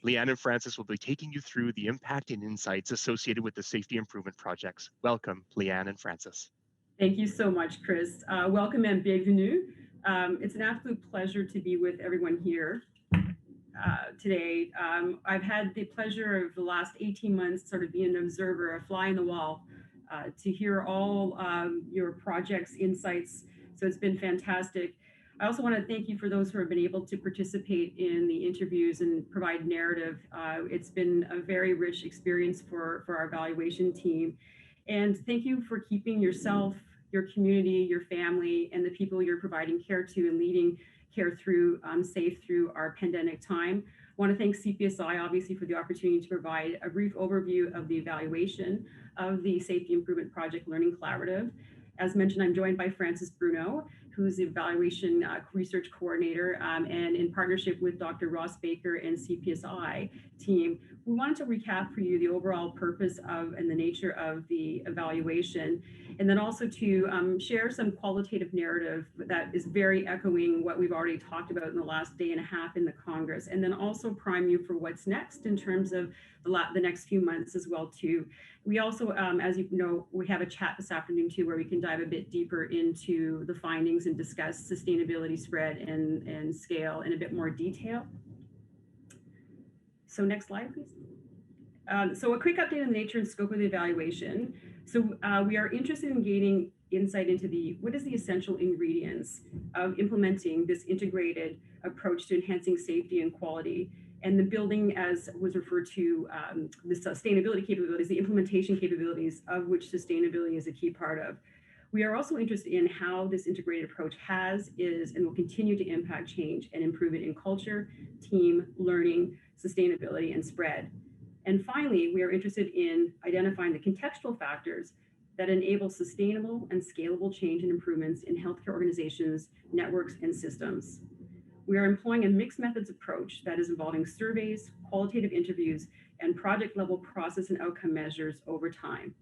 Leanne and Francis will be taking you through the impact and insights associated with the safety improvement projects. Welcome, Leanne and Francis. Thank you so much, Chris. Welcome and bienvenue. It's an absolute pleasure to be with everyone here today. I've had the pleasure of the last 18 months sort of being an observer, a fly in the wall, to hear all your projects, insights. So it's been fantastic. I also want to thank you for those who have been able to participate in the interviews and provide narrative. It's been a very rich experience for our evaluation team. And thank you for keeping yourself, your community, your family, and the people you're providing care to and leading care through safe through our pandemic time. I want to thank CPSI, obviously, for the opportunity to provide a brief overview of the evaluation of the Safety Improvement Project Learning Collaborative. As mentioned, I'm joined by Francis Bruno, who's the evaluation research coordinator, and in partnership with Dr. Ross Baker and CPSI team, we wanted to recap for you the overall purpose of and the nature of the evaluation, and then also to share some qualitative narrative that is very echoing what we've already talked about in the last day and a half in the Congress, and then also prime you for what's next in terms of the next few months as well too. We also, as you know, we have a chat this afternoon too, where we can dive a bit deeper into the findings and discuss sustainability, spread, and scale in a bit more detail. So next slide, please. So a quick update on the nature and scope of the evaluation. So we are interested in gaining insight into what is the essential ingredients of implementing this integrated approach to enhancing safety and quality, and the building, as was referred to, the sustainability capabilities, the implementation capabilities of which sustainability is a key part of. We are also interested in how this integrated approach is, and will continue to impact change and improve it in culture, team, learning, sustainability, and spread. And finally, we are interested in identifying the contextual factors that enable sustainable and scalable change and improvements in healthcare organizations, networks, and systems. We are employing a mixed methods approach that is involving surveys, qualitative interviews, and project-level process and outcome measures over time.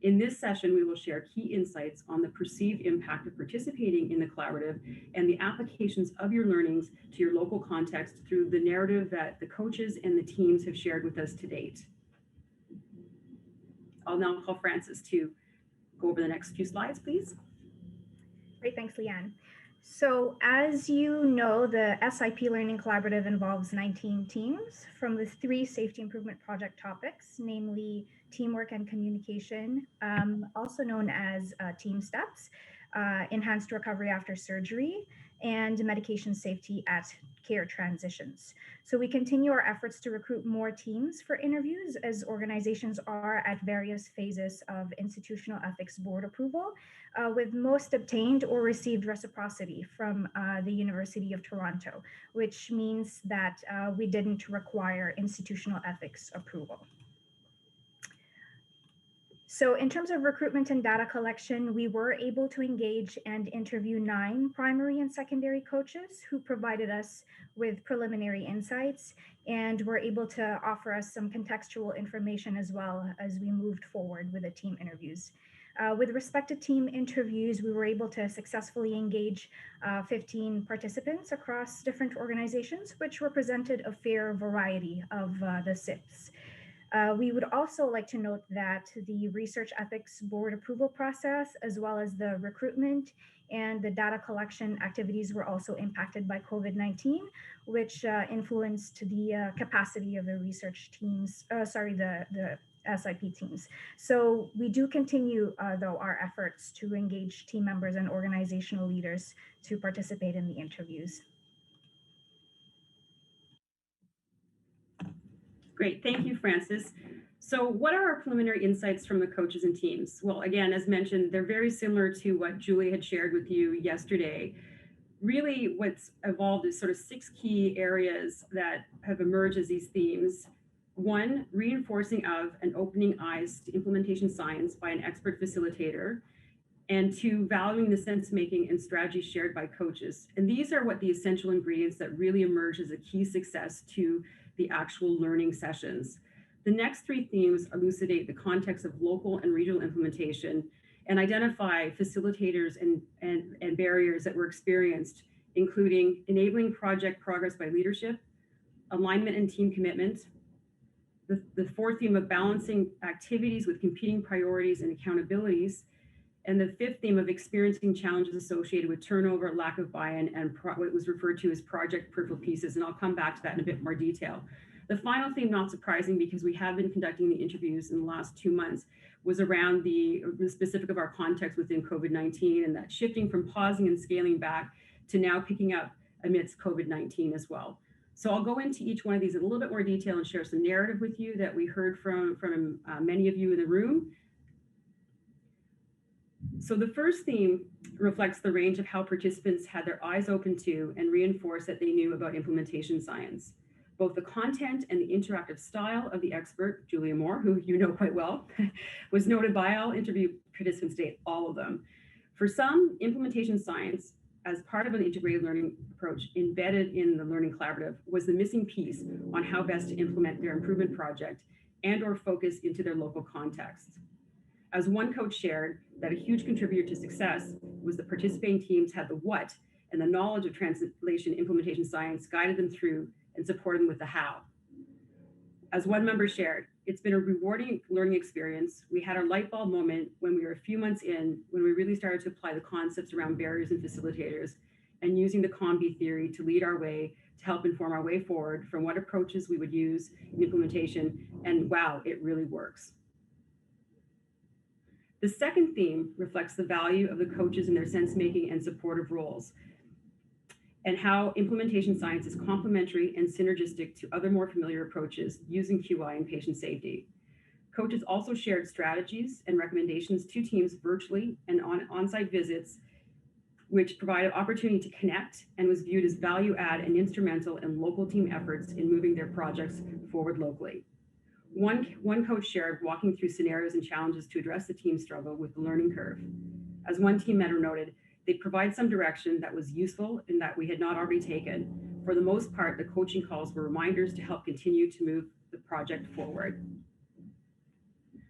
In this session, we will share key insights on the perceived impact of participating in the collaborative and the applications of your learnings to your local context through the narrative that the coaches and the teams have shared with us to date. I'll now call Francis to go over the next few slides, please. Great, thanks, Leanne. So as you know, the SIP Learning Collaborative involves 19 teams from the 3 safety improvement project topics, namely teamwork and communication, also known as team steps, enhanced recovery after surgery, and medication safety at care transitions. So we continue our efforts to recruit more teams for interviews as organizations are at various phases of institutional ethics board approval, with most obtained or received reciprocity from the University of Toronto, which means that we didn't require institutional ethics approval. So in terms of recruitment and data collection, we were able to engage and interview 9 primary and secondary coaches who provided us with preliminary insights and were able to offer us some contextual information as well as we moved forward with the team interviews. With respect to team interviews, we were able to successfully engage 15 participants across different organizations, which represented a fair variety of the SIPs. We would also like to note that the research ethics board approval process, as well as the recruitment and the data collection activities, were also impacted by COVID-19, which influenced the capacity of the research teams, the SIP teams. So we do continue, though, our efforts to engage team members and organizational leaders to participate in the interviews. Great, thank you, Francis. So what are our preliminary insights from the coaches and teams? Well, again, as mentioned, they're very similar to what Julie had shared with you yesterday. Really, what's evolved is sort of 6 key areas that have emerged as these themes. 1, reinforcing of and opening eyes to implementation science by an expert facilitator. And 2, valuing the sense-making and strategy shared by coaches. And these are what the essential ingredients that really emerge as a key success to the actual learning sessions. The next 3 themes elucidate the context of local and regional implementation and identify facilitators and barriers that were experienced, including enabling project progress by leadership, alignment and team commitment. The fourth theme of balancing activities with competing priorities and accountabilities. And the fifth theme of experiencing challenges associated with turnover, lack of buy-in, and what was referred to as project peripheral pieces. And I'll come back to that in a bit more detail. The final theme, not surprising because we have been conducting the interviews in the last 2 months, was around the specific of our context within COVID-19 and that shifting from pausing and scaling back to now picking up amidst COVID-19 as well. So I'll go into each one of these in a little bit more detail and share some narrative with you that we heard from many of you in the room. So the first theme reflects the range of how participants had their eyes open to and reinforced that they knew about implementation science. Both the content and the interactive style of the expert, Julia Moore, who you know quite well, was noted by all interview participants today, all of them. For some, implementation science, as part of an integrated learning approach embedded in the Learning Collaborative, was the missing piece on how best to implement their improvement project and or focus into their local context. As one coach shared, that a huge contributor to success was the participating teams had the what and the knowledge of translation implementation science guided them through and supported them with the how. As one member shared, it's been a rewarding learning experience. We had our light bulb moment when we were a few months in, when we really started to apply the concepts around barriers and facilitators and using the COM-B theory to lead our way, to help inform our way forward from what approaches we would use in implementation. And wow, it really works. The second theme reflects the value of the coaches in their sense-making and supportive roles, and how implementation science is complementary and synergistic to other more familiar approaches using QI and patient safety. Coaches also shared strategies and recommendations to teams virtually and on-site visits, which provided opportunity to connect and was viewed as value add and instrumental in local team efforts in moving their projects forward locally. One coach shared walking through scenarios and challenges to address the team's struggle with the learning curve. As one team member noted, they provide some direction that was useful and that we had not already taken. For the most part, the coaching calls were reminders to help continue to move the project forward.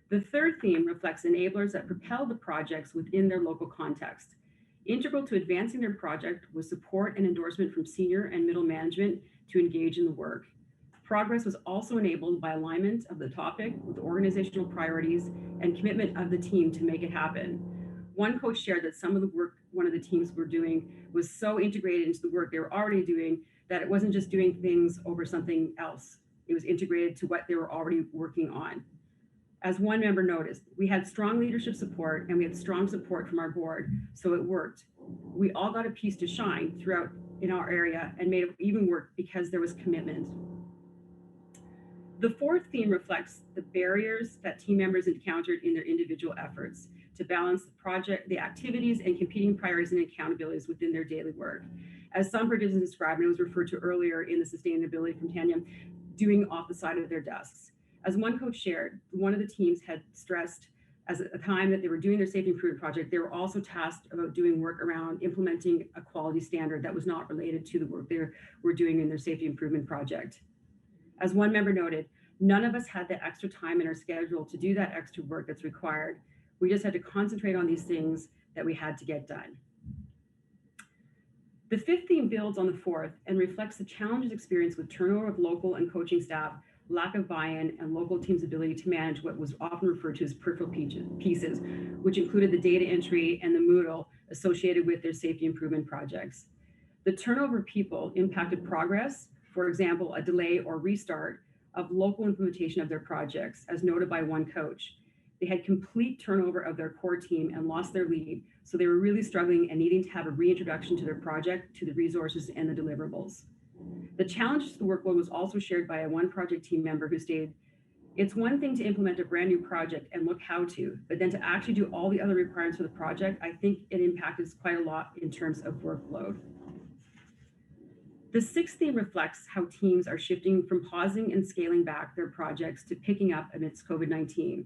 The third theme reflects enablers that propel the projects within their local context. Integral to advancing their project was support and endorsement from senior and middle management to engage in the work. Progress was also enabled by alignment of the topic with organizational priorities and commitment of the team to make it happen. One coach shared that some of the work one of the teams were doing was so integrated into the work they were already doing that it wasn't just doing things over something else. It was integrated to what they were already working on. As one member noticed, we had strong leadership support and we had strong support from our board, so it worked. We all got a piece to shine throughout in our area and made it even work because there was commitment. The fourth theme reflects the barriers that team members encountered in their individual efforts to balance the activities and competing priorities and accountabilities within their daily work. As some participants described, and it was referred to earlier in the sustainability from Tanya, doing off the side of their desks. As one coach shared, one of the teams had stressed as a time that they were doing their safety improvement project, they were also tasked about doing work around implementing a quality standard that was not related to the work they were doing in their safety improvement project. As one member noted, none of us had the extra time in our schedule to do that extra work that's required. We just had to concentrate on these things that we had to get done. The fifth theme builds on the fourth and reflects the challenges experienced with turnover of local and coaching staff, lack of buy-in, and local teams' ability to manage what was often referred to as peripheral pieces, which included the data entry and the Moodle associated with their safety improvement projects. The turnover of people impacted progress, for example, a delay or restart of local implementation of their projects, as noted by one coach. They had complete turnover of their core team and lost their lead, so they were really struggling and needing to have a reintroduction to their project, to the resources and the deliverables. The challenge to the workload was also shared by a one project team member who stated, "It's one thing to implement a brand new project and look how to, but then to actually do all the other requirements for the project, I think it impacted quite a lot in terms of workload." The sixth theme reflects how teams are shifting from pausing and scaling back their projects to picking up amidst COVID-19.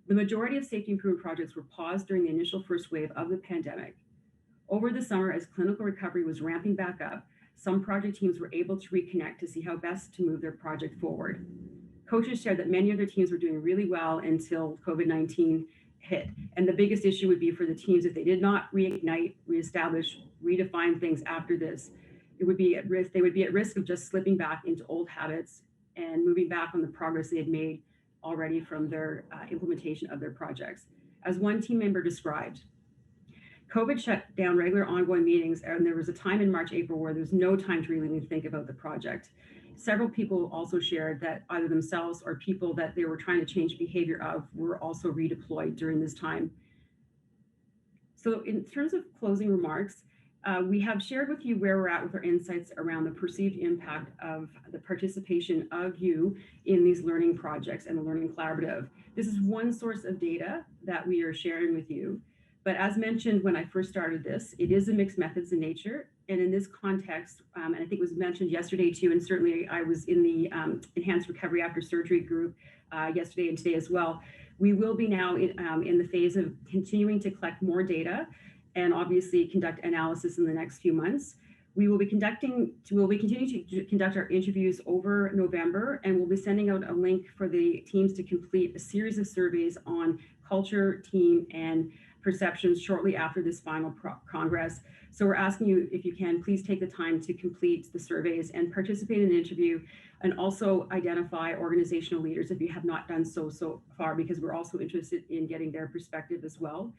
The majority of safety improvement projects were paused during the initial first wave of the pandemic. Over the summer, as clinical recovery was ramping back up, some project teams were able to reconnect to see how best to move their project forward. Coaches shared that many of their teams were doing really well until COVID-19 hit. And the biggest issue would be for the teams if they did not reignite, reestablish, redefine things after this. would be at risk. They would be at risk of just slipping back into old habits and moving back on the progress they had made already from their implementation of their projects. As one team member described, COVID shut down regular ongoing meetings, and there was a time in March, April where there was no time to really even think about the project. Several people also shared that either themselves or people that they were trying to change behavior of were also redeployed during this time. So in terms of closing remarks, we have shared with you where we're at with our insights around the perceived impact of the participation of you in these learning projects and the Learning Collaborative. This is one source of data that we are sharing with you. But as mentioned when I first started this, it is a mixed methods in nature. And in this context, and I think it was mentioned yesterday too, and certainly I was in the Enhanced Recovery After Surgery group yesterday and today as well, we will be now in the phase of continuing to collect more data and obviously conduct analysis in the next few months. We'll be continuing to conduct our interviews over November, and we'll be sending out a link for the teams to complete a series of surveys on culture, team, and perceptions shortly after this final congress. So we're asking you, if you can, please take the time to complete the surveys and participate in an interview, and also identify organizational leaders if you have not done so far, because we're also interested in getting their perspective as well.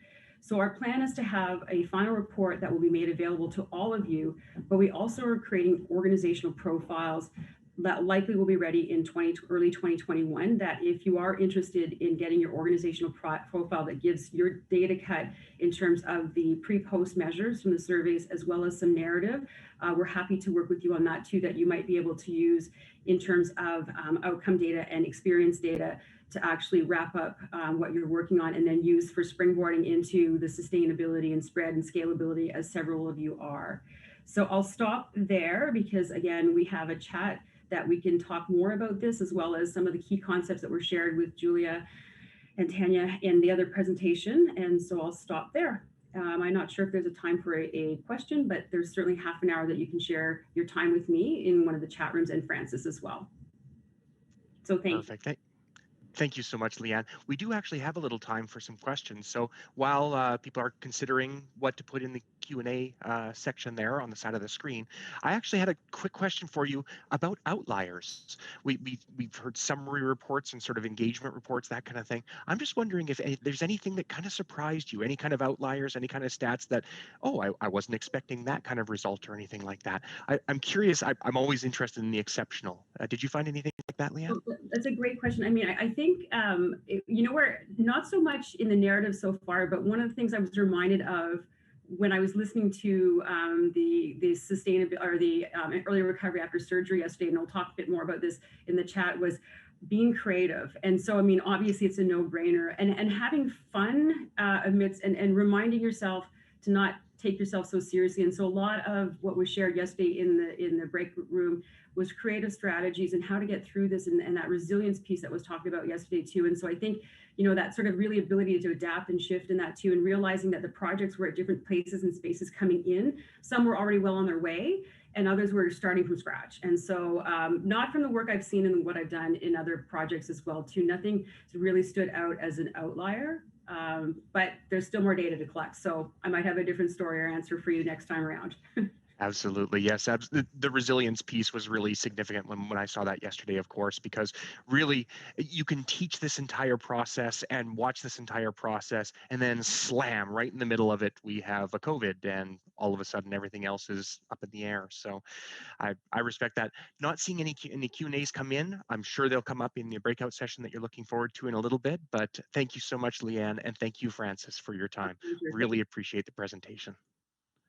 So our plan is to have a final report that will be made available to all of you, but we also are creating organizational profiles that likely will be ready in early 2021, that if you are interested in getting your organizational profile that gives your data cut in terms of the pre-post measures from the surveys, as well as some narrative, we're happy to work with you on that too, that you might be able to use in terms of outcome data and experience data to actually wrap up what you're working on, and then use for springboarding into the sustainability and spread and scalability, as several of you are. So I'll stop there, because again, we have a chat that we can talk more about this, as well as some of the key concepts that were shared with Julia and Tanya in the other presentation. And so I'll stop there. I'm not sure if there's a time for a question, but there's certainly half an hour that you can share your time with me in one of the chat rooms, and Francis as well. So thank you. Thank you so much, Leanne. We do actually have a little time for some questions. So while people are considering what to put in the Q&A section there on the side of the screen, I actually had a quick question for you about outliers. We've heard summary reports and sort of engagement reports, that kind of thing. I'm just wondering if there's anything that kind of surprised you, any kind of outliers, any kind of stats that, oh, I wasn't expecting that kind of result or anything like that. I'm curious. I'm always interested in the exceptional. Did you find anything like that, Leanne? That's a great question. I mean, I think, you know, we're not so much in the narrative so far, but one of the things I was reminded of when I was listening to the sustainability, or the early recovery after surgery yesterday, and I'll talk a bit more about this in the chat, was being creative. And so, I mean, obviously it's a no-brainer, and having fun amidst, and reminding yourself to not take yourself so seriously. And so a lot of what was shared yesterday in the break room was creative strategies and how to get through this, and that resilience piece that was talked about yesterday too. And so I think, you know, that sort of really ability to adapt and shift in that too, and realizing that the projects were at different places and spaces coming in. Some were already well on their way, and others were starting from scratch. And so not from the work I've seen and what I've done in other projects as well too, nothing really stood out as an outlier. But there's still more data to collect. So I might have a different story or answer for you next time around. Absolutely, yes. The resilience piece was really significant when I saw that yesterday, of course, because really you can teach this entire process and watch this entire process, and then slam right in the middle of it, we have a COVID, and all of a sudden everything else is up in the air. So I respect that. Not seeing any Q&As come in. I'm sure they'll come up in the breakout session that you're looking forward to in a little bit, but thank you so much, Leanne, and thank you, Francis, for your time. Really appreciate the presentation.